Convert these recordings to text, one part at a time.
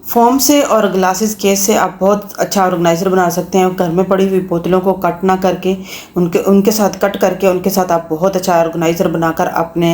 Foam से और glasses case से आप बहुत अच्छा ऑर्गेनाइज़र बना सकते हैं। घर में पड़ी हुई बोतलों को कट ना करके उनके साथ कट करके उनके साथ आप बहुत अच्छा ऑर्गेनाइज़र बनाकर अपने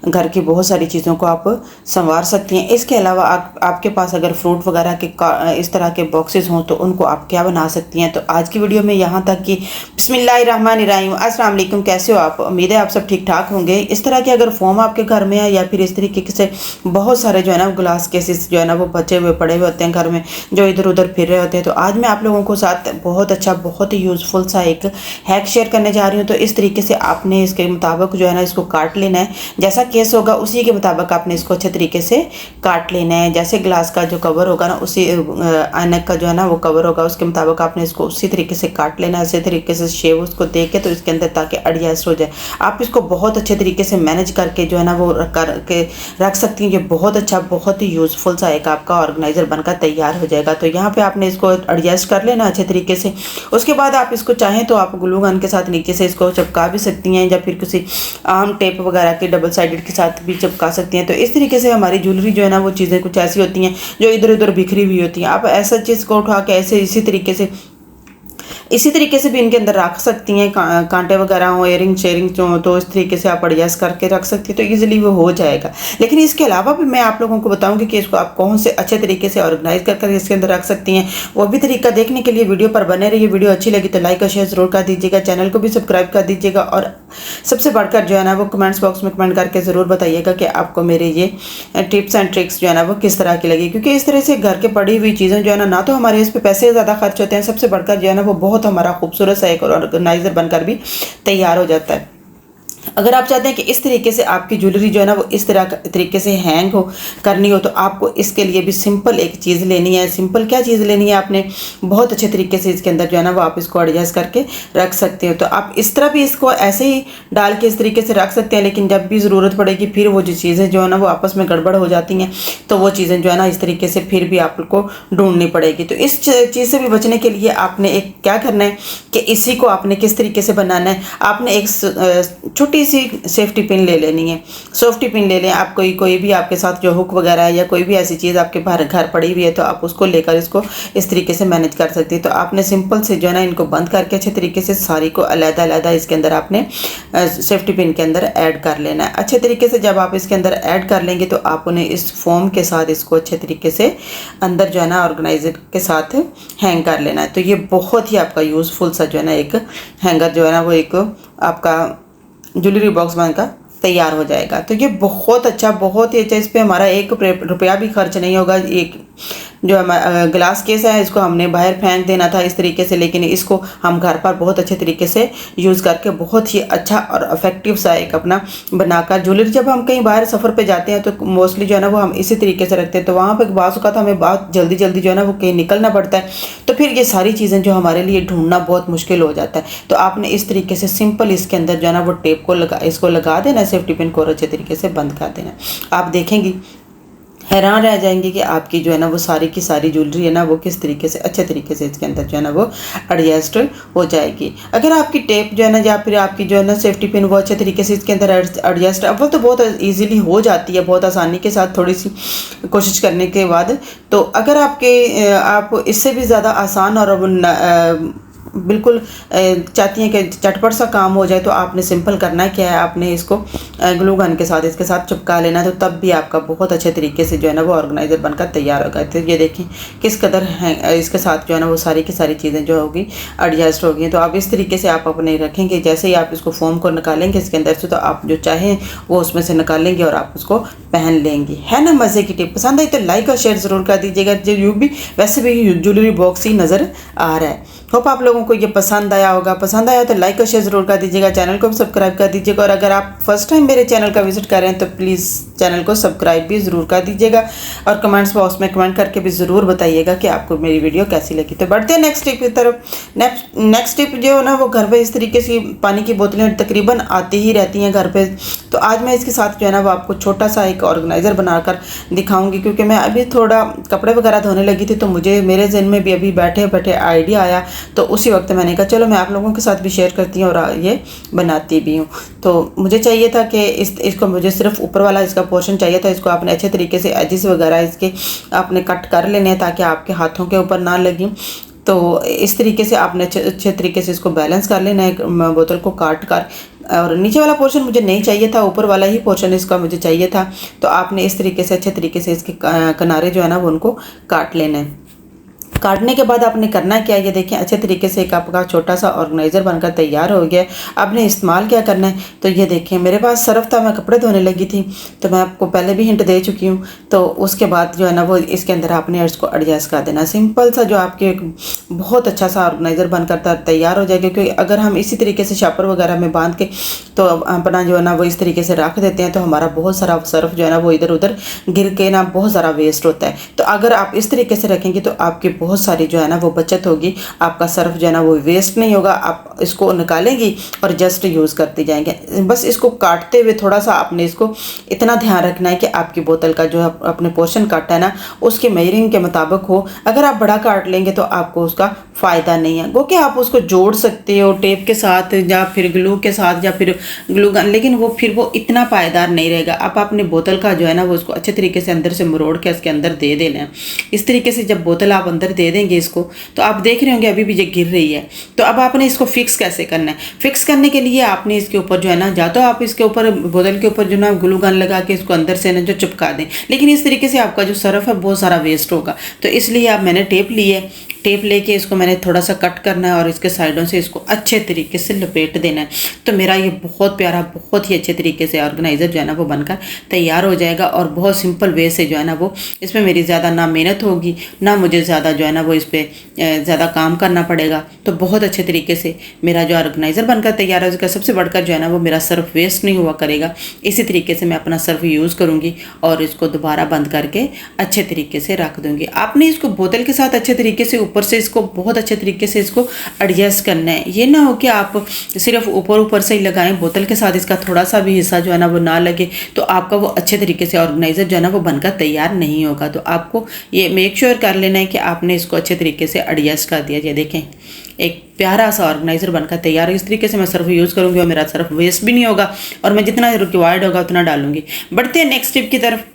घर की बहुत सारी चीज़ों को आप संवार सकती हैं। इसके अलावा आपके पास अगर फ्रूट वगैरह के इस तरह के बॉक्सेस हों तो उनको आप क्या बना सकती हैं। तो आज की वीडियो में यहाँ तक कि बिस्मिल्लाहिर्रहमानिर्रहीम, अस्सलाम वालेकुम, कैसे हो आप? उम्मीद है आप सब ठीक ठाक होंगे। इस तरह के अगर फोम आपके घर में है या फिर इस तरीके से बहुत सारे जो है ना ग्लास केसेस जो है ना वो बचे हुए पड़े होते हैं घर में, जो इधर उधर फिर रहे होते हैं, तो आज मैं आप लोगों को साथ बहुत अच्छा बहुत ही यूज़फुल सा एक हैक शेयर करने जा रही हूँ। तो इस तरीके से आपने इसके मुताबिक जो है ना इसको काट लेना है। जैसा केस होगा उसी के मुताबिक आपने इसको अच्छे तरीके से काट लेना है। जैसे ग्लास का जो कवर होगा ना, उसी ऐनक का जो है ना वो कवर होगा, उसके मुताबिक आपने इसको उसी तरीके से काट लेना है। उसी तरीके से शेप उसको दे के तो इसके अंदर ताकि एडजस्ट हो जाए। आप इसको बहुत अच्छे तरीके से मैनेज करके जो है ना वो करके रख सकती हैं। ये बहुत अच्छा बहुत ही यूज़फुल सा एक आपका ऑर्गेनाइज़र बनकर तैयार हो जाएगा। तो यहाँ पे आपने इसको एडजस्ट कर लेना अच्छे तरीके से। उसके बाद आप इसको चाहें तो आप ग्लू गन के साथ नीचे से इसको चिपका भी सकती हैं, या फिर किसी आम टेप वगैरह के डबल साइडेड के साथ भी चिपका सकती हैं। तो इस तरीके से हमारी ज्वेलरी जो है ना वो चीज़ें कुछ ऐसी होती हैं जो इधर उधर बिखरी हुई होती हैं। आप ऐसा चीज़ को उठा के ऐसे इसी तरीके से भी इनके अंदर रख सकती हैं। कांटे वगैरह हो, एयरिंग शेयरिंग जो हो, तो इस तरीके से आप एडजस्ट करके रख सकती हैं, तो ईजिली वो हो जाएगा। लेकिन इसके अलावा भी मैं आप लोगों को बताऊंगी कि इसको आप कौन से अच्छे तरीके से ऑर्गेनाइज कर इसके अंदर रख सकती हैं। वो भी तरीका देखने के लिए वीडियो पर बने रहिए। वीडियो अच्छी लगी तो लाइक और शेयर जरूर कर दीजिएगा, चैनल को भी सब्सक्राइब कर दीजिएगा, और सबसे बढ़कर जो है ना वो कमेंट्स बॉक्स में कमेंट करके ज़रूर बताइएगा कि आपको मेरे ये टिप्स एंड ट्रिक्स जो है ना वो किस तरह की लगी। क्योंकि इस तरह से घर के पड़ी हुई चीज़ें जो है ना तो हमारे इस पर पैसे ज़्यादा खर्च होते हैं, सबसे बढ़कर जो है ना वो बहुत हमारा खूबसूरत सा एक ऑर्गेनाइजर बनकर भी तैयार हो जाता है। अगर आप चाहते हैं कि इस तरीके से आपकी ज्वेलरी जो है ना वो इस तरीके से हैंग हो करनी हो, तो आपको इसके लिए भी सिंपल एक चीज़ लेनी है। सिंपल क्या चीज़ लेनी है आपने, बहुत अच्छे तरीके से इसके अंदर जो है ना वो आप इसको एडजस्ट करके रख सकते हो। तो आप इस तरह भी इसको ऐसे ही डाल के इस तरीके से रख सकते हैं, लेकिन जब भी ज़रूरत पड़ेगी फिर वो जो चीज़ें जो है ना वो आपस में गड़बड़ हो जाती हैं, तो वो चीज़ें जो है ना इस तरीके से फिर भी आपको ढूंढनी पड़ेगी। तो इस चीज़ से भी बचने के लिए आपने एक क्या करना है कि इसी को आपने किस तरीके से बनाना है, आपने एक छोटी सी सेफ्टी पिन ले लेनी है। सेफ्टी पिन ले लें आप, कोई भी आपके साथ जो हुक वगैरह है या कोई भी ऐसी चीज़ आपके बाहर घर पड़ी हुई है, तो आप उसको लेकर इसको इस तरीके से मैनेज कर सकती है। तो आपने सिंपल से जो है ना इनको बंद करके अच्छे तरीके से सारी को अलग-अलग इसके अंदर आपने सेफ्टी पिन के अंदर ऐड कर लेना है। अच्छे तरीके से जब आप इसके अंदर ऐड कर लेंगे तो आप उन्हें इस फोम के साथ इसको अच्छे तरीके से अंदर जो है ना ऑर्गेनाइजर के साथ हैंग कर लेना है। तो ये बहुत ही आपका यूज़फुल सा जो है ना एक हैंगर जो है ना वो एक आपका ज्वेलरी बॉक्स बनकर तैयार हो जाएगा। तो ये बहुत अच्छा बहुत ही अच्छा, इस पर हमारा 1 रुपया भी खर्च नहीं होगा। एक जो ग्लास केस है इसको हमने बाहर फेंक देना था इस तरीके से, लेकिन इसको हम घर पर बहुत अच्छे तरीके से यूज़ करके बहुत ही अच्छा और इफेक्टिव सा एक अपना बनाकर ज्वेलरी, जब हम कहीं बाहर सफ़र पे जाते हैं तो मोस्टली जो है ना वो हम इसी तरीके से रखते हैं। तो वहाँ पर बाज़ औक़ात हमें बहुत जल्दी जो है ना वो कहीं निकलना पड़ता है, तो फिर ये सारी चीज़ें जो हमारे लिए ढूंढना बहुत मुश्किल हो जाता है। तो आपने इस तरीके से सिंपल इसके अंदर जो है ना वो टेप को इसको लगा देना, सेफ्टी पिन को अच्छे तरीके से बंद कर देना। आप देखेंगी हैरान रह जाएंगे कि आपकी जो है ना वो सारी की सारी ज्वेलरी है ना वो किस तरीके से अच्छे तरीके से इसके अंदर जो है ना वो एडजस्ट हो जाएगी। अगर आपकी टेप जो है ना या फिर आपकी जो है ना सेफ्टी पिन वो अच्छे तरीके से इसके अंदर एडजस्ट अव्वल तो बहुत ईजीली हो जाती है, बहुत आसानी के साथ थोड़ी सी कोशिश करने के बाद। तो अगर आप इससे भी ज़्यादा आसान और बिल्कुल चाहती हैं कि चटपट सा काम हो जाए, तो आपने सिंपल करना है क्या है, आपने इसको ग्लू गन के साथ इसके साथ चिपका लेना, तो तब भी आपका बहुत अच्छे तरीके से जो है ना वो ऑर्गेनाइज़र बनकर तैयार होगा। तो ये देखिए किस कदर है इसके साथ जो है ना वो सारी की सारी चीज़ें जो होगी एडजस्ट होगी। तो आप इस तरीके से आप अपने रखेंगे, जैसे ही आप इसको फोम को निकालेंगे इसके अंदर से, तो आप जो चाहें वो उसमें से निकालेंगे और आप उसको पहन लेंगी। है ना मज़े की टिप? पसंद आई तो लाइक और शेयर ज़रूर कर दीजिएगा। जो यू भी वैसे भी ज्वेलरी बॉक्स ही नज़र आ रहा है। होप आप लोगों को ये पसंद आया होगा। पसंद आया तो लाइक और शेयर ज़रूर कर दीजिएगा, चैनल को भी सब्सक्राइब कर दीजिएगा, और अगर आप फर्स्ट टाइम मेरे चैनल का विजिट कर रहे हैं तो प्लीज़ चैनल को सब्सक्राइब भी ज़रूर कर दीजिएगा, और कमेंट्स बॉक्स में कमेंट करके भी ज़रूर बताइएगा कि आपको मेरी वीडियो कैसी लगी। तो बढ़ते हैं नेक्स्ट टिप की तरफ। नेक्स्ट टिप जो है ना वो घर पे इस तरीके से पानी की बोतलें तकरीबन आती ही रहती हैं घर पे। तो आज मैं इसके साथ जो है ना वो आपको छोटा सा एक ऑर्गेनाइज़र बनाकर दिखाऊंगी, क्योंकि मैं अभी थोड़ा कपड़े वगैरह धोने लगी थी, तो मुझे मेरे जहन में भी अभी बैठे बैठे आइडिया आया तो उसी वक्त मैंने कहा चलो मैं आप लोगों के साथ भी शेयर करती हूँ और ये बनाती भी हूँ। तो मुझे चाहिए था कि इसको मुझे सिर्फ ऊपर वाला इसका पोर्शन चाहिए था, इसको आपने अच्छे तरीके से एजिस वगैरह इसके आपने कट कर लेने हैं ताकि आपके हाथों के ऊपर ना लगी। तो इस तरीके से आपने अच्छे तरीके से इसको बैलेंस कर लेना है बोतल को काट कर। और नीचे वाला पोर्शन मुझे नहीं चाहिए था, ऊपर वाला ही पोर्शन इसका मुझे चाहिए था। तो आपने इस तरीके से अच्छे तरीके से इसके किनारे जो है ना वो उनको काट लेना है। काटने के बाद आपने करना क्या है, ये देखें अच्छे तरीके से एक आपका छोटा सा ऑर्गेनाइज़र बनकर तैयार हो गया। आपने इस्तेमाल क्या करना है, तो ये देखें मेरे पास सर्फ था, मैं कपड़े धोने लगी थी, तो मैं आपको पहले भी हिंट दे चुकी हूँ। तो उसके बाद जो है ना वो इसके अंदर आपने इसको एडजस्ट कर देना। सिंपल सा जो आपके एक बहुत अच्छा सा ऑर्गेनाइज़र बनकर तैयार हो जाएगा। क्योंकि अगर हम इसी तरीके से शापर वगैरह में बांध के तो अपना जो है ना वो इस तरीके से रख देते हैं तो हमारा बहुत सारा सर्फ जो है ना वो इधर उधर गिर के ना बहुत सारा वेस्ट होता है। तो अगर आप इस तरीके से रखेंगे तो आपकी बहुत सारी जो है ना वो बचत होगी, आपका सर्फ जो है ना वो वेस्ट नहीं होगा। आप इसको निकालेंगी और जस्ट यूज़ करते जाएंगे। बस इसको काटते हुए थोड़ा सा आपने इसको इतना ध्यान रखना है कि आपकी बोतल का जो अपने पोर्शन काटा है ना उसके मेजरिंग के मुताबिक हो। अगर आप बड़ा काट लेंगे तो आपको उसका फ़ायदा नहीं है। वो कि आप उसको जोड़ सकते हो टेप के साथ या फिर ग्लू के साथ या फिर ग्लू गन, लेकिन वो इतना पायदार नहीं रहेगा। आप अपनी बोतल का जो है ना वो उसको अच्छे तरीके से अंदर से मरोड़ के इसके अंदर दे देना है। इस तरीके से जब बोतल आप अंदर दे देंगे इसको, तो आप देख रहे होंगे अभी भी ये गिर रही है। तो अब आपने इसको फिक्स कैसे करना है, फिक्स करने के लिए आपने इसके ऊपर जो है ना या तो आप इसके ऊपर बोतल के ऊपर जो ना ग्लू गन लगा के इसको अंदर से ना जो चिपका दें, लेकिन इस तरीके से आपका जो सर्फ है बहुत सारा वेस्ट होगा। तो इसलिए अब मैंने टेप ली है, टेप लेके इसको मैंने थोड़ा सा कट करना है और इसके साइडों से इसको अच्छे तरीके से लपेट देना है। तो मेरा ये बहुत प्यारा बहुत ही अच्छे तरीके से ऑर्गेनाइज़र जो है ना वो बनकर तैयार हो जाएगा। और बहुत सिंपल वे से जो है ना वो इसमें मेरी ज़्यादा ना मेहनत होगी ना मुझे ज़्यादा जो है ना वो इस पर ज़्यादा काम करना पड़ेगा। तो बहुत अच्छे तरीके से मेरा जो ऑर्गेनाइज़र बनकर तैयार है उसका सबसे बढ़कर जो है ना वो मेरा सर्फ वेस्ट नहीं हुआ करेगा। इसी तरीके से मैं अपना सर्फ यूज़ करूँगी और इसको दोबारा बंद करके अच्छे तरीके से रख दूँगी। आपने इसको बोतल के साथ अच्छे तरीके से ऊपर से इसको बहुत अच्छे तरीके से इसको एडजस्ट करना है। ये ना हो कि आप सिर्फ ऊपर से ही लगाएं, बोतल के साथ इसका थोड़ा सा भी हिस्सा जो है ना वो ना लगे, तो आपका वो अच्छे तरीके से ऑर्गेनाइज़र जो है ना वो बनकर तैयार नहीं होगा। तो आपको ये मेक श्योर कर लेना है कि आपने इसको अच्छे तरीके से एडजस्ट कर दिया। ये देखें एक प्यारा सा ऑर्गेनाइज़र बनकर तैयार है। इस तरीके से मैं सर्फ यूज़ करूँगी और मेरा सर्फ वेस्ट भी नहीं होगा और मैं जितना रिक्वायर्ड होगा उतना डालूंगी। बढ़ते हैं नेक्स्ट टिप की तरफ।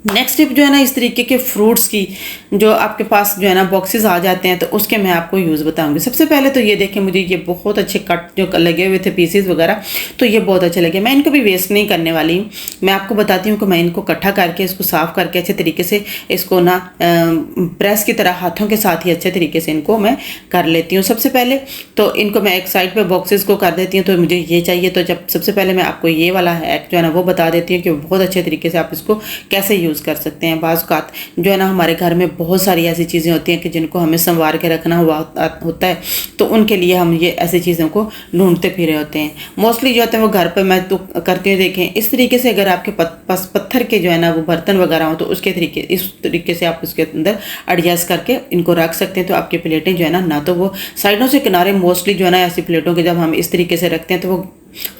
नेक्स्ट टिप जो है ना इस तरीके के फ्रूट्स की जो आपके पास जो है ना बॉक्सेस आ जाते हैं तो उसके मैं आपको यूज़ बताऊंगी। सबसे पहले तो ये देखें मुझे ये बहुत अच्छे कट जो लगे हुए थे पीसेस वगैरह, तो ये बहुत अच्छे लगे। मैं इनको भी वेस्ट नहीं करने वाली हूँ। मैं आपको बताती हूँ कि मैं इनको इकट्ठा करके इसको साफ़ करके अच्छे तरीके से इसको ना प्रेस की तरह हाथों के साथ ही अच्छे तरीके से इनको मैं कर लेती हूँ। सबसे पहले तो इनको मैं एक साइड पर बॉक्सेस को कर देती हूँ। तो मुझे ये चाहिए, तो जब सबसे पहले मैं आपको ये वाला हैक जो है ना वो बता देती हूँ कि बहुत अच्छे तरीके से आप इसको कैसे यूज़ कर सकते हैं। बाज़ औक़ात जो है ना हमारे घर में बहुत सारी ऐसी चीज़ें होती हैं कि जिनको हमें संवार के रखना होता है, तो उनके लिए हम ये ऐसी चीज़ों को ढूंढते फिरे होते हैं। मोस्टली जो होते हैं वो घर पर मैं तो करती हूँ। देखें इस तरीके से अगर आपके पास पत्थर के जो है ना वो बर्तन वगैरह हो तो इस तरीके से आप उसके अंदर एडजस्ट करके इनको रख सकते हैं। तो आपकी प्लेटें जो है ना तो वो साइडों से किनारे मोस्टली जो है ना ऐसी प्लेटों के जब हम इस तरीके से रखते हैं तो वो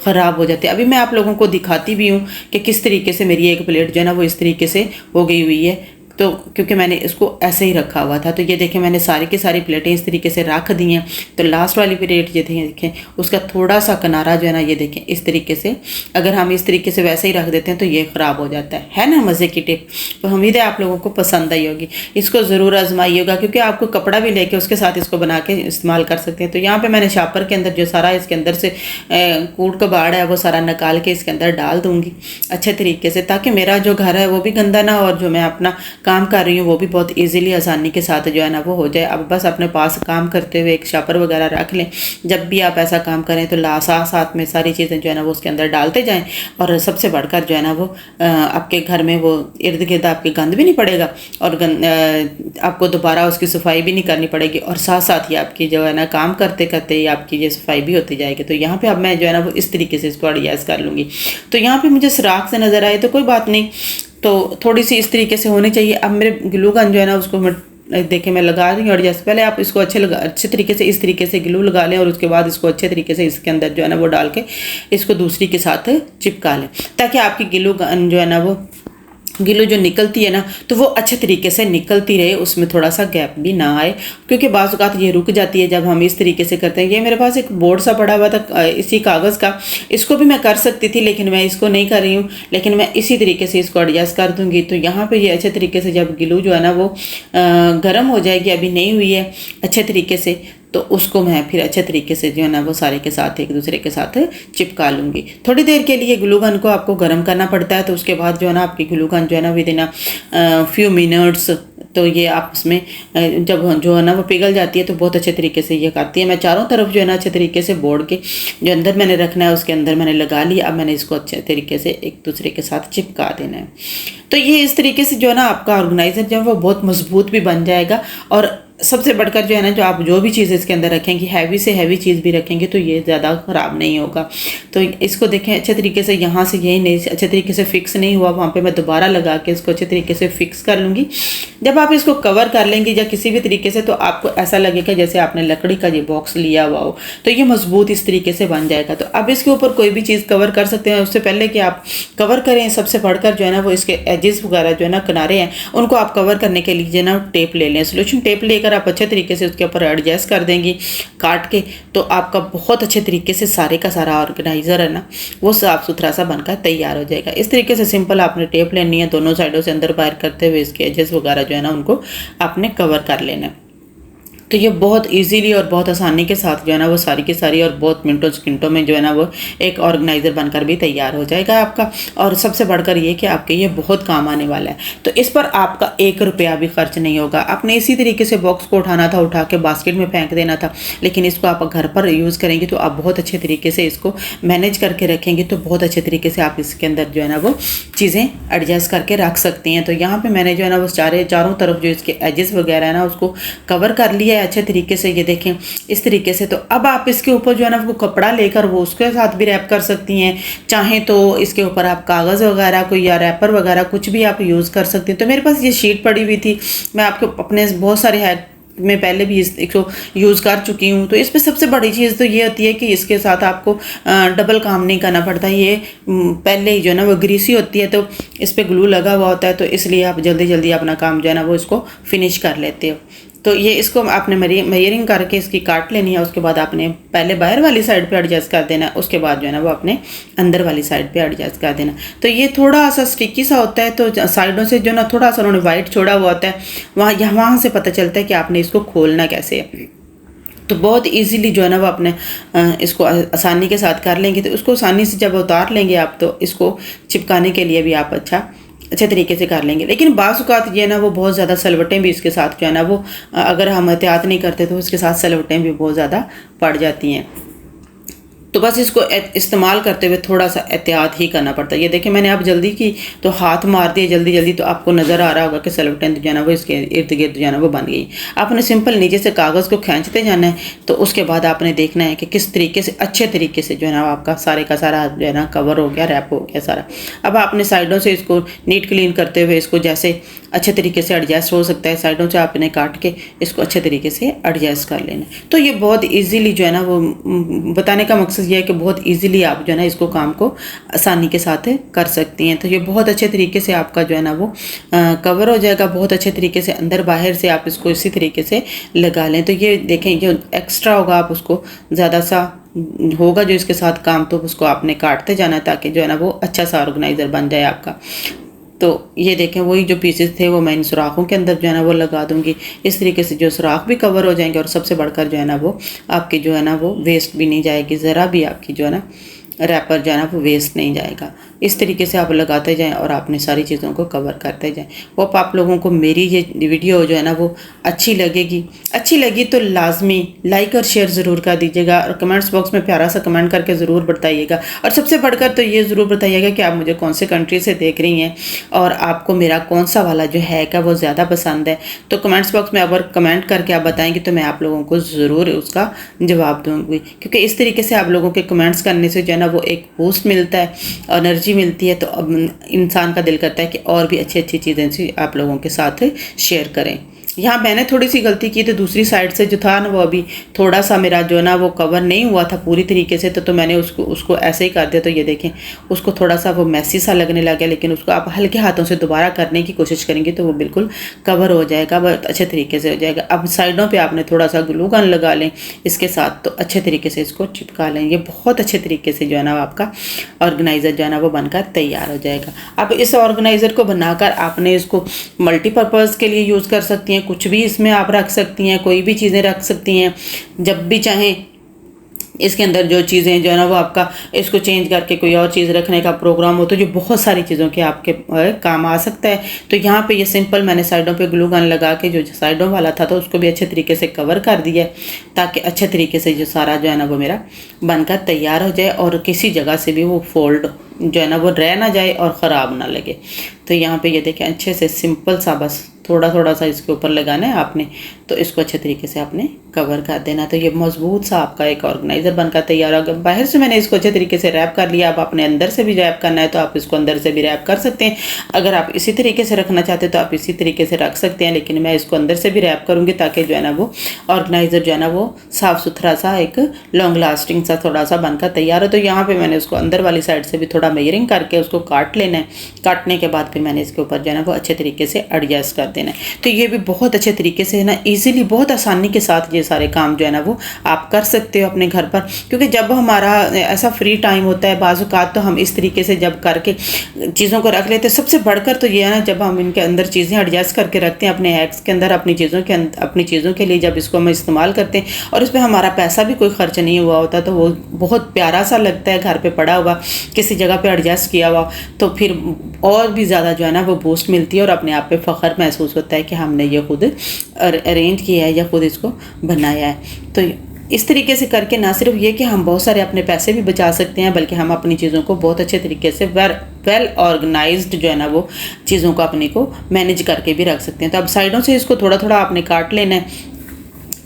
ख़राब हो जाते हैं। अभी मैं आप लोगों को दिखाती भी हूँ कि किस तरीके से मेरी एक प्लेट जो है ना वो इस तरीके से हो गई हुई है। तो क्योंकि मैंने इसको ऐसे ही रखा हुआ था। तो ये देखें मैंने सारी की सारी प्लेटें इस तरीके से रख दी हैं। तो लास्ट वाली प्लेट ये देखें उसका थोड़ा सा किनारा जो है ना ये देखें इस तरीके से अगर हम इस तरीके से वैसे ही रख देते हैं तो ये ख़राब हो जाता है ना। मज़े की टिप। तो उम्मीद है आप लोगों को पसंद आई होगी। इसको ज़रूर आजमाइएगा क्योंकि आपको कपड़ा भी लेके उसके साथ इसको बना के इस्तेमाल कर सकते हैं। तो यहाँ पर मैंने शापर के अंदर जो सारा इसके अंदर से कूड़ कबाड़ है वो सारा निकाल के इसके अंदर डाल दूँगी अच्छे तरीके से, ताकि मेरा जो घर है वो भी गंदा ना और जो मैं अपना काम कर रही हूँ वो भी बहुत इजीली आसानी के साथ जो है ना वो हो जाए। अब बस अपने पास काम करते हुए एक शापर वगैरह रख लें। जब भी आप ऐसा काम करें तो साथ में सारी चीज़ें जो है ना वो उसके अंदर डालते जाएं। और सबसे बढ़कर जो है ना वो आपके घर में वो इर्द गिर्द आपके गंद भी नहीं पड़ेगा और आपको दोबारा उसकी सफाई भी नहीं करनी पड़ेगी और साथ साथ ही आपकी जो है ना काम करते करते ही आपकी ये सफाई भी होती जाएगी। तो यहाँ पर अब मैं जो है ना वो इस तरीके से इसको एडजस्ट कर लूँगी। तो यहाँ पर मुझे सुराख से नज़र आए तो कोई बात नहीं, तो थोड़ी सी इस तरीके से होनी चाहिए। अब मेरे ग्लू गन जो है ना उसको देखें मैं लगा रही हूँ और जैसे पहले आप इसको अच्छे तरीके से इस तरीके से ग्लू लगा लें और उसके बाद इसको अच्छे तरीके से इसके अंदर जो है ना वो डाल के इसको दूसरी के साथ चिपका लें ताकि आपकी ग्लू गन जो है ना वो गिलो जो निकलती है ना, तो वो अच्छे तरीके से निकलती रहे, उसमें थोड़ा सा गैप भी ना आए, क्योंकि बाज़ औक़ात ये रुक जाती है जब हम इस तरीके से करते हैं। ये मेरे पास एक बोर्ड सा पड़ा हुआ था इसी कागज़ का, इसको भी मैं कर सकती थी लेकिन मैं इसको नहीं कर रही हूँ, लेकिन मैं इसी तरीके से इसको एडजस्ट कर दूँगी। तो यहाँ पर ये अच्छे तरीके से जब गिलू जो है ना वो गर्म हो जाएगी, अभी नहीं हुई है अच्छे तरीके से, तो उसको मैं फिर अच्छे तरीके से जो है ना वो सारे के साथ एक दूसरे के साथ चिपका लूँगी। थोड़ी देर के लिए ग्लू गन को आपको गर्म करना पड़ता है, तो उसके बाद जो है ना आपकी ग्लू गन जो है ना विद इन फ्यू मिनट्स, तो ये आप उसमें जब जो है ना वो पिघल जाती है तो बहुत अच्छे तरीके से ये करती है। मैं चारों तरफ जो है ना अच्छे तरीके से बोर्ड के जो अंदर मैंने रखना है उसके अंदर मैंने लगा लिया। अब मैंने इसको अच्छे तरीके से एक दूसरे के साथ चिपका देना है। तो ये इस तरीके से जो है ना आपका ऑर्गेनाइज़र जो है वो बहुत मजबूत भी बन जाएगा। और सबसे बढ़कर जो है ना जो आप जो भी चीज़ इसके अंदर रखेंगी, हैवी से हैवी चीज़ भी रखेंगे तो ये ज़्यादा ख़राब नहीं होगा। तो इसको देखें अच्छे तरीके से, यहाँ से यही नहीं अच्छे तरीके से फिक्स नहीं हुआ, वहाँ पे मैं दोबारा लगा के इसको अच्छे तरीके से फिक्स कर लूँगी। जब आप इसको कवर कर लेंगे या किसी भी तरीके से, तो आपको ऐसा लगेगा जैसे आपने लकड़ी का ये बॉक्स लिया हुआ हो, तो ये मजबूत इस तरीके से बन जाएगा। तो अब इसके ऊपर कोई भी चीज़ कवर कर सकते हैं। उससे पहले कि आप कवर करें, सबसे बढ़कर जो है ना वो इसके एजेस वगैरह जो है ना किनारे हैं उनको आप कवर करने के लिए ना टेप ले लें। सोल्यूशन टेप लेकर आप अच्छे तरीके से उसके ऊपर एडजस्ट कर देंगी काट के, तो आपका बहुत अच्छे तरीके से सारे का सारा ऑर्गेनाइज़र है ना वो साफ़ सुथरा सा बनकर तैयार हो जाएगा। इस तरीके से सिंपल आपने टेप लेनी है, दोनों साइडों से अंदर बाहर करते हुए इसके एजेस वगैरह जो है ना उनको आपने कवर कर लेना है। तो ये बहुत इजीली और बहुत आसानी के साथ जो है ना वो सारी की सारी और बहुत मिनटों सेकंडों में जो है ना वो एक ऑर्गेनाइज़र बनकर भी तैयार हो जाएगा आपका। और सबसे बढ़कर ये कि आपके ये बहुत काम आने वाला है। तो इस पर आपका 1 रुपया भी खर्च नहीं होगा। आपने इसी तरीके से बॉक्स को उठाना था, उठा के बास्केट में फेंक देना था, लेकिन इसको आप घर पर यूज़ करेंगे तो आप बहुत अच्छे तरीके से इसको मैनेज करके रखेंगे, तो बहुत अच्छे तरीके से आप इसके अंदर जो है ना वो चीज़ें एडजस्ट करके रख सकती हैं। तो यहाँ पर मैंने जो है ना वो चारों तरफ जो इसके एजेस वगैरह है ना उसको कवर कर लिया है अच्छे तरीके से, ये देखें इस तरीके से। तो अब आप इसके ऊपर जो है ना वो कपड़ा लेकर वो उसके साथ भी रैप कर सकती हैं, चाहें तो इसके ऊपर आप कागज़ वगैरह कोई या रैपर वगैरह कुछ भी आप यूज़ कर सकते हैं। तो मेरे पास ये शीट पड़ी हुई थी, मैं आपको अपने बहुत सारे हैक मैं पहले भी इसको यूज़ कर चुकी हूँ। तो इस पर सबसे बड़ी चीज़ तो ये होती है कि इसके साथ आपको डबल काम नहीं करना पड़ता। ये पहले ही जो है ना वो ग्रीसी होती है, तो इस पर ग्लू लगा हुआ होता है, तो इसलिए आप जल्दी जल्दी अपना काम जो है ना वो इसको फिनिश कर लेते हो। तो ये इसको आपने मेजरिंग करके इसकी काट लेनी है। उसके बाद आपने पहले बाहर वाली साइड पे एडजस्ट कर देना है, उसके बाद जो है ना वो अपने अंदर वाली साइड पे एडजस्ट कर देना। तो ये थोड़ा सा स्टिकी सा होता है, तो साइडों से जो ना थोड़ा सा उन्होंने वाइट छोड़ा हुआ होता है, वहाँ से पता चलता है कि आपने इसको खोलना कैसे है। तो बहुत इजीली जो है ना वो अपने इसको आसानी के साथ कर लेंगे। तो उसको आसानी से जब उतार लेंगे आप, तो इसको चिपकाने के लिए भी आप अच्छे तरीके से कर लेंगे। लेकिन बाज़ औक़ात ये ना वो बहुत ज़्यादा सलवटें भी इसके साथ जो है ना वो अगर हम एहतियात नहीं करते तो उसके साथ सलवटें भी बहुत ज़्यादा पड़ जाती हैं। तो बस इसको इस्तेमाल करते हुए थोड़ा सा एहतियात ही करना पड़ता है। ये देखिए मैंने अब जल्दी की तो हाथ मार दिए जल्दी जल्दी, तो आपको नज़र आ रहा होगा कि सलवटें जो है ना वो इसके इर्द गिर्द जो है ना वो बन गई। आपने सिंपल नीचे से कागज़ को खींचते जाना है, तो उसके बाद आपने देखना है कि किस तरीके से अच्छे तरीके से जो है ना आपका सारे का सारा जो है ना कवर हो गया, रैप हो गया सारा। अब आपने साइडों से इसको नीट क्लीन करते हुए इसको जैसे अच्छे तरीके से एडजस्ट हो सकता है, साइडों से आपने काट के इसको अच्छे तरीके से एडजस्ट कर लेना। तो ये बहुत ईजीली जो है ना वो बताने का मकसद ये है कि बहुत इजीली आप जो है ना इसको काम को आसानी के साथ कर सकती हैं। तो ये बहुत अच्छे तरीके से आपका जो है ना वो कवर हो जाएगा, बहुत अच्छे तरीके से अंदर बाहर से आप इसको इसी तरीके से लगा लें। तो ये देखें जो एक्स्ट्रा होगा आप उसको ज़्यादा सा होगा जो इसके साथ काम, तो उसको आपने काटते जाना ताकि जो है ना वो अच्छा सा ऑर्गेनाइज़र बन जाए आपका। तो ये देखें वही जो पीसेस थे वो मैं इन सुराखों के अंदर जो है ना वो लगा दूंगी। इस तरीके से जो सुराख भी कवर हो जाएंगे, और सबसे बढ़कर जो है ना वो आपकी जो है ना वो वेस्ट भी नहीं जाएगी, ज़रा भी आपकी जो है ना रैपर जो है ना वो वेस्ट नहीं जाएगा। इस तरीके से आप लगाते जाएं और अपनी सारी चीज़ों को कवर करते जाएं। होप आप लोगों को मेरी ये वीडियो जो है ना वो अच्छी लगी तो लाजमी लाइक और शेयर ज़रूर कर दीजिएगा, और कमेंट्स बॉक्स में प्यारा सा कमेंट करके ज़रूर बताइएगा। और सबसे बढ़कर तो ये ज़रूर बताइएगा कि आप मुझे कौन से कंट्री से देख रही हैं और आपको मेरा कौन सा वाला जो है क्या वो ज़्यादा पसंद है। तो कमेंट्स बॉक्स में अगर कमेंट करके आप बताएंगे तो मैं आप लोगों को ज़रूर उसका जवाब दूँगी, क्योंकि इस तरीके से आप लोगों के कमेंट्स करने से जो है ना वो एक बूस्ट मिलता है, एनर्जी मिलती है। तो अब इंसान का दिल करता है कि और भी अच्छी अच्छी चीज़ें आप लोगों के साथ शेयर करें। यहाँ मैंने थोड़ी सी गलती की, तो दूसरी साइड से जो था ना वो अभी थोड़ा सा मेरा जो ना वो कवर नहीं हुआ था पूरी तरीके से, तो मैंने उसको ऐसे ही कर दिया। तो ये देखें उसको थोड़ा सा वो मैसी सा लगने लग गया, लेकिन उसको आप हल्के हाथों से दोबारा करने की कोशिश करेंगे तो वो बिल्कुल कवर हो जाएगा, बहुत अच्छे तरीके से हो जाएगा। अब साइडों पर आपने थोड़ा सा ग्लू गन लगा लें इसके साथ, तो अच्छे तरीके से इसको चिपका लें। ये बहुत अच्छे तरीके से जो है ना आपका ऑर्गेनाइज़र जो है ना वो बनकर तैयार हो जाएगा। अब इस ऑर्गेनाइज़र को बनाकर आपने इसको मल्टीपर्पज़ के लिए यूज़ कर सकती हैं, कुछ भी इसमें आप रख सकती हैं, कोई भी चीज़ें रख सकती हैं जब भी चाहें। इसके अंदर जो चीज़ें जो है ना वो आपका इसको चेंज करके कोई और चीज़ रखने का प्रोग्राम हो तो जो बहुत सारी चीज़ों के आपके काम आ सकता है। तो यहाँ पे ये सिंपल मैंने साइडों पे ग्लू गन लगा के जो साइडों वाला था तो उसको भी अच्छे तरीके से कवर कर दिया, ताकि अच्छे तरीके से जो सारा जो है ना वो मेरा बनकर तैयार हो जाए और किसी जगह से भी वो फोल्ड जो है ना वो रह ना जाए और ख़राब ना लगे। तो यहाँ पे ये देखें अच्छे से सिंपल सा बस थोड़ा थोड़ा सा इसके ऊपर लगाना है आपने, तो इसको अच्छे तरीके से आपने कवर कर देना। तो ये मजबूत सा आपका एक ऑर्गेनाइज़र बनकर तैयार होगा। बाहर से मैंने इसको अच्छे तरीके से रैप कर लिया। आप अपने अंदर से भी रैप करना है तो आप इसको अंदर से भी रैप कर सकते हैं। अगर आप इसी तरीके से रखना चाहते हैं तो आप इसी तरीके से रख सकते हैं, लेकिन मैं इसको अंदर से भी रैप करूँगी ताकि जो है ना वो ऑर्गेनाइज़र जो है ना वो साफ़ सुथरा सा एक लॉन्ग लास्टिंग सा थोड़ा सा बनकर तैयार हो। तो यहाँ पर मैंने उसको अंदर वाली साइड से भी थोड़ा मेजरिंग करके उसको काट लेना है। काटने के बाद फिर मैंने इसके ऊपर जो है ना वो अच्छे तरीके से एडजस्ट कर देना है। तो ये भी बहुत अच्छे तरीके से है ना ईजिली बहुत आसानी के साथ ये सारे काम जो है ना वो आप कर सकते हो अपने घर पर। क्योंकि जब हमारा ऐसा फ्री टाइम होता है बाज़ औक़ात तो हम इस तरीके से जब करके चीज़ों को रख लेते हैं। सबसे बढ़कर तो ये है ना जब हम इनके अंदर चीज़ें एडजस्ट करके रखते हैं अपने हैक्स के अंदर अपनी चीज़ों के लिए, जब इसको हम इस्तेमाल करते हैं और इसमें हमारा पैसा भी कोई खर्च नहीं हुआ होता तो वो बहुत प्यारा सा लगता है। घर पर पड़ा हुआ किसी जगह पर एडजस्ट किया हुआ तो फिर और भी ज़्यादा जो है ना वो बूस्ट मिलती है और अपने आप पे फ़ख्र महसूस होता है कि हमने ये खुद अरेंज किया है या खुद इसको बनाया है। तो इस तरीके से करके ना सिर्फ ये कि हम बहुत सारे अपने पैसे भी बचा सकते हैं, बल्कि हम अपनी चीज़ों को बहुत अच्छे तरीके से वेल ऑर्गेनाइज्ड जो है ना वो चीज़ों को अपने को मैनेज करके भी रख सकते हैं। तो अब साइडों से इसको थोड़ा थोड़ा आपने काट लेना है,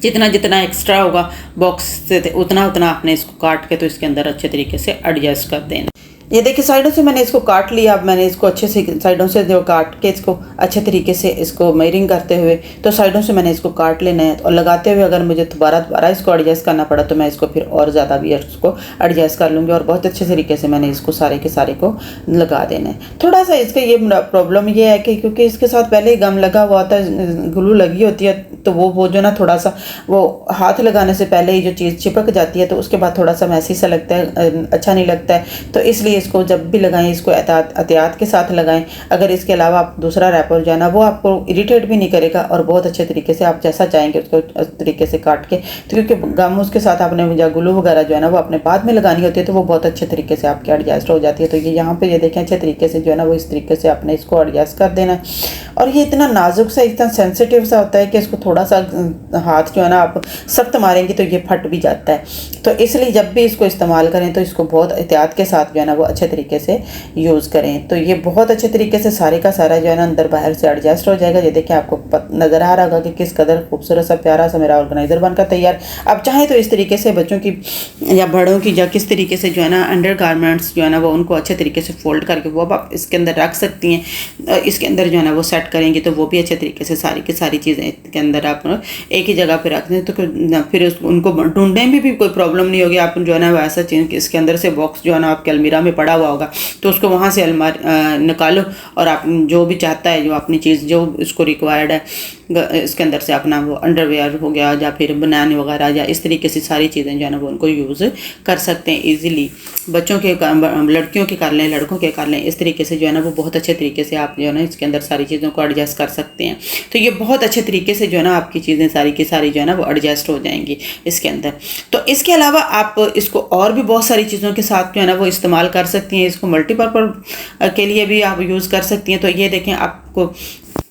जितना जितना एक्स्ट्रा होगा बॉक्स से उतना उतना आपने इसको काट के तो इसके अंदर अच्छे तरीके से एडजस्ट कर देना। ये देखिए साइडों से मैंने इसको काट लिया। अब मैंने इसको अच्छे से साइडों से जो काट के इसको अच्छे तरीके से इसको मेयरिंग करते हुए तो साइडों से मैंने इसको काट लेना है और लगाते हुए अगर मुझे दोबारा इसको एडजस्ट करना पड़ा तो मैं इसको फिर और ज़्यादा भी इसको एडजस्ट कर लूँगी और बहुत अच्छे तरीके से मैंने इसको सारे के सारे को लगा देना है। थोड़ा सा इसका ये प्रॉब्लम ये है कि क्योंकि इसके साथ पहले ही गम लगा हुआ होता है, ग्लू लगी होती है, तो वो जो ना थोड़ा सा वो हाथ लगाने से पहले ही जो चीज़ चिपक जाती है तो उसके बाद थोड़ा सा मैसी सा लगता है, अच्छा नहीं लगता है। तो इसलिए इसको जब भी लगाएं इसको एहतियात के साथ लगाएं। अगर इसके अलावा आप दूसरा रैपर जो है ना वो आपको इरिटेट भी नहीं करेगा और बहुत अच्छे तरीके से आप जैसा चाहेंगे उसको तरीके से काट के, तो क्योंकि गम उसके साथ आपने या ग्लू वगैरह जो है ना वो अपने बाद में लगानी होती है तो वो बहुत अच्छे तरीके से आपकी एडजस्ट हो जाती है। तो ये यहाँ पे ये देखें अच्छे तरीके से जो है ना वो इस तरीके से आपने इसको एडजस्ट कर देना है। और ये इतना नाजुक सा इतना सेंसिटिव सा होता है कि इसको थोड़ा सा हाथ जो है ना आप सख्त मारेंगे तो ये फट भी जाता है। तो इसलिए जब भी इसको इस्तेमाल करें तो इसको बहुत एहतियात के साथ जो है ना वो अच्छे तरीके से यूज़ करें। तो ये बहुत अच्छे तरीके से सारे का सारा जो है ना अंदर बाहर से एडजस्ट हो जाएगा। ये देखिए आपको नज़र आ रहा होगा कि किस कदर खूबसूरत सा प्यारा सा मेरा ऑर्गेनाइज़र बनकर तैयार। अब चाहें तो इस तरीके से बच्चों की या बड़ों की या किस तरीके से जो है ना अंडर गारमेंट्स जो है ना वो उनको अच्छे तरीके से फोल्ड करके वो आप इसके अंदर रख सकती हैं। इसके अंदर जो है ना वो सेट करेंगी तो वो भी अच्छे तरीके से सारी की सारी चीज़ें इसके अंदर आप एक ही जगह पर रख दें तो फिर उनको ढूंढने में भी कोई प्रॉब्लम नहीं होगी। आप जो है ना वैसा चीज़ इसके अंदर से बॉक्स जो है ना आपके अलमीरा में पड़ा हुआ होगा तो उसको वहाँ से निकालो और आप जो भी चाहता है जो अपनी चीज़ जो इसको रिक्वायर्ड है इसके अंदर से अपना वो अंडरवेयर हो गया या फिर बनाने वगैरह या इस तरीके से सारी चीज़ें जो है ना वो उनको यूज़ कर सकते हैं ईजिली। बच्चों के लड़कियों के कर लें लड़कों के कर लें, इस तरीके से जो है ना वो बहुत अच्छे तरीके से आप जो है ना इसके अंदर सारी चीज़ों को एडजस्ट कर सकते हैं। तो ये बहुत अच्छे तरीके से जो है ना आपकी चीज़ें सारी की सारी जो है ना वो एडजस्ट हो जाएंगी इसके अंदर। तो इसके अलावा आप इसको और भी बहुत सारी चीज़ों के साथ जो है ना वो इस्तेमाल कर सकती हैं। इसको मल्टीपर्पज़ के लिए भी आप यूज़ कर सकती हैं। तो ये देखें आपको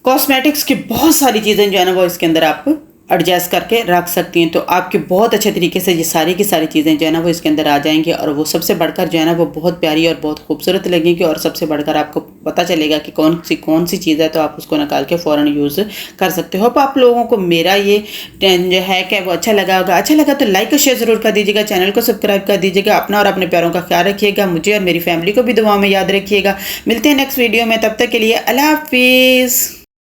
कॉस्मेटिक्स की बहुत सारी चीज़ें जो है ना वो इसके अंदर आप एडजस्ट करके रख सकती हैं। तो आपके बहुत अच्छे तरीके से ये सारी की सारी चीज़ें जो है ना वो इसके अंदर आ जाएंगी और वो सबसे बढ़कर जो है ना वो बहुत प्यारी और बहुत खूबसूरत लगेगी और सबसे बढ़कर आपको पता चलेगा कि कौन सी चीज़ है तो आप उसको निकाल के फ़ौरन यूज़ कर सकते हो। आप लोगों को मेरा ये जो है क्या वो अच्छा लगा होगा। अच्छा लगा तो लाइक और शेयर ज़रूर कर दीजिएगा, चैनल को सब्सक्राइब कर दीजिएगा। अपना और अपने प्यारों का ख्याल रखिएगा, मुझे और मेरी फैमिली को भी दुआ में याद रखिएगा। मिलते हैं नेक्स्ट वीडियो में, तब तक के लिए अल्लाह हाफिज़।